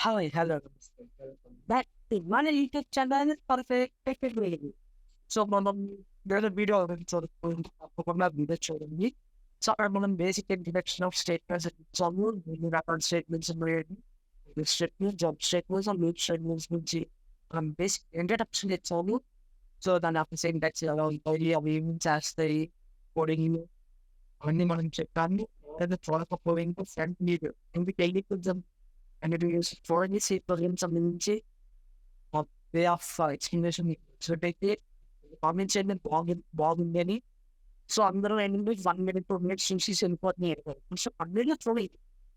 Hi, hello. That మన YouTube channel perfect so మనం వేరే వీడియో చూడండి తప్పకుండా వీడియో చూడండి. సో అక్కడ మనం బేసిక్ ఇంట్రడక్షన్ ఆఫ్ స్టేట్మెంట్స్ ఇచ్చాము. ఎన్ని రకాల స్టేట్మెంట్స్ ఉన్నాయి, statements, job statements, loop statements గురించి మనం బేసిక్ ఇంట్రడక్షన్ ఇచ్చాము. సో దాని ఆఫ్ సింటాక్స్ ఎలా ఉంటాయి, అవి ఏమి చేస్తాయి, కోడింగ్ అవన్నీ మనం చెప్పాము. లేదా చూడకపోయింది ఫ్రంట్ వీడియో ఎందుకు కొంచెం and it is foreign civilians సంబంధించి వే ఆఫ్ ఎక్స్ప్లెనేషన్ పెట్టే కామెంట్స్ అయితే బాగుందని. సో అందరూ ఏంటంటే 1 minute 2 minutes చూసి వెళ్ళిపోతున్నాయి. కొంచెం అన్నీ చూడండి,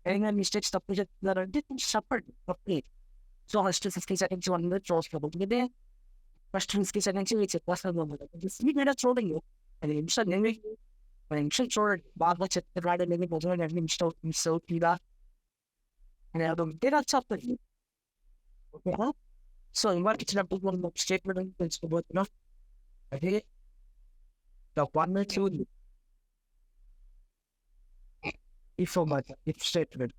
ఏదైనా మిస్టేక్స్ తప్పు చెప్తున్నారంటే కొంచెం చెప్పండి తప్పే. సో ఫస్ట్ 50 seconds 1 minute చూస్తాం, ఎందుకంటే ఫస్ట్ 50 seconds మీరు చెప్పేస్తాను అనమాట. 3 minutes చూడండి, 10 నిమిషాలు నేను 10 నిమిషాలు చూడండి, బాగా చెప్తున్నాడు అనేది మొదలు మిస్ అవుతుందా అని అడిగితే నాకు చెప్పండి. ఓకేనా? సో ఇన్వైట్ ఇచ్చినప్పుడు మనం ఒక స్టేట్మెంట్ అని తెలుసుకోబోతున్నాం. అదే ద 1 minute rule. If అన్నమాట, if statement.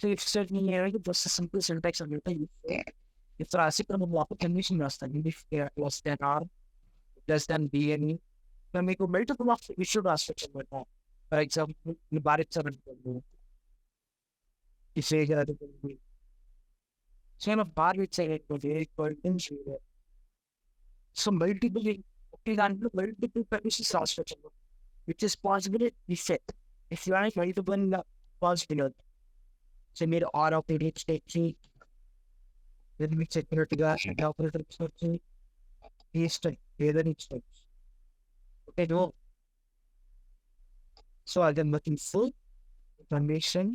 So if statement అనేది జస్ట్ సింపుల్ సింటాక్స్ అంటే ఇఫ్ రాసి ఇక్కడ మనం ఒక కండిషన్ రాస్తాం. If less than or less than B అని మీకు మల్టిపుల్ ఆఫ్ ఇష్యూ రాసుకోవచ్చు అనమాట. ఫర్ ఎగ్జాంపుల్ భారించాలనుకోండి, ఇఫ్ ఏ గారు సేమ్ భారించలేకపోతే సో మల్టిపుల్ ఒకే దాంట్లో మల్టిపుల్ కండిషన్స్ రాసుకోవచ్చు, which is possible if if you are multiple possible. So మీరు ఆర్ ఆఫ్ ది స్టేట్స్ మీకు చెప్పినట్టుగా ఆపరేటర్స్ వచ్చి ఇష్టం ఏదని ఇష్టం. Okay no. So again looking full information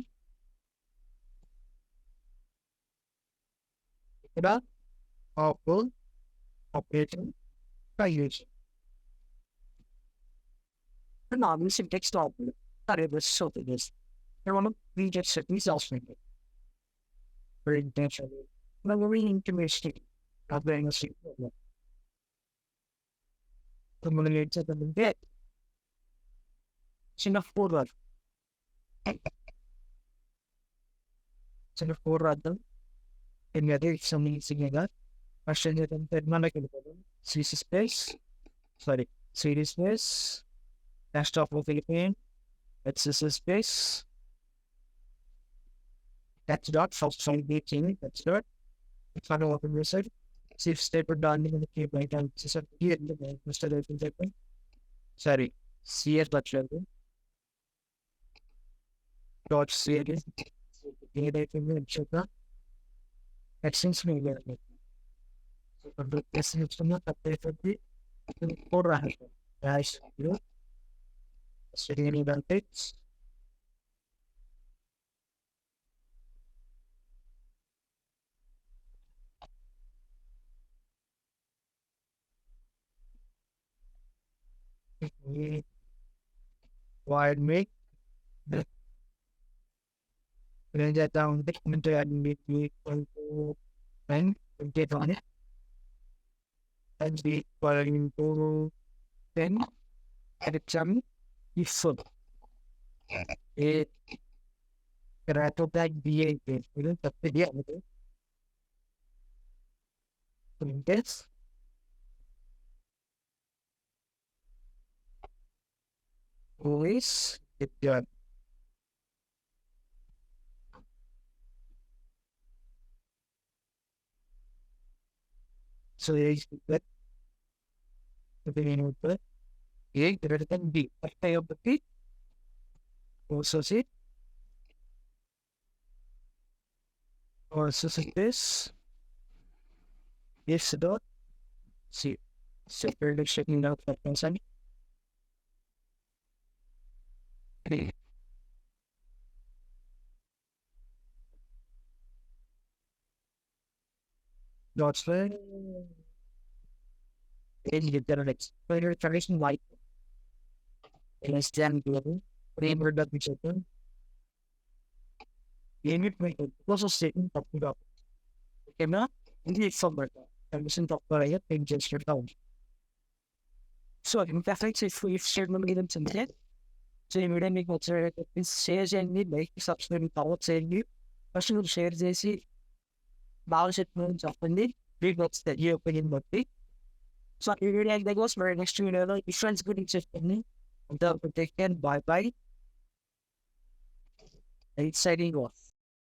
ఇక్కడ ఆపర్ operator creation. The novel syntax problem variables so it is. There one of we get certain results from it. Very intentionally. But we're really interested not being a secret problem. Communicated them in bed. Sing of forward. Sing of forward them. In the other something singing that. Question it and then like Swiss space. Sorry. Swedish space. Next of the Philippine. It's a space. That's dot first from the team. That's dot. It's not open research. See if step done in the key by time. It's a here in the Mr. David. Sorry. CS dot children. Dot series. Here they can check that. That seems to me very good. But this is not a perfectly for guys. You study any benefits. Wired make the that down the commentary and make me and get on it and be following to then at exam if it grato that be a the this always it done. So there is that the beginning of the A greater than B. What type of the P? Also see also see this dot C. Separately checking out that consent. Dots where in the next further tradition like less than global framework that we check in. Limit may also statement of the doc. Okay, na? Hindi somewhere. Permission of the page gesture down. So, in fact, if we share them in some head, so you would make what's shares and need make subsequent power saying you. First మీరు share చేసి బాగా చెప్పిన చెప్పండి. మీకు వస్తుంది ఈ opinion బట్టి. So ఈ వీడియో దగ్గర మరి నెక్స్ట్ వీడియోలో డిఫరెన్స్ గురించి చెప్పండి. అంతవరకు take care, bye bye. Exciting one.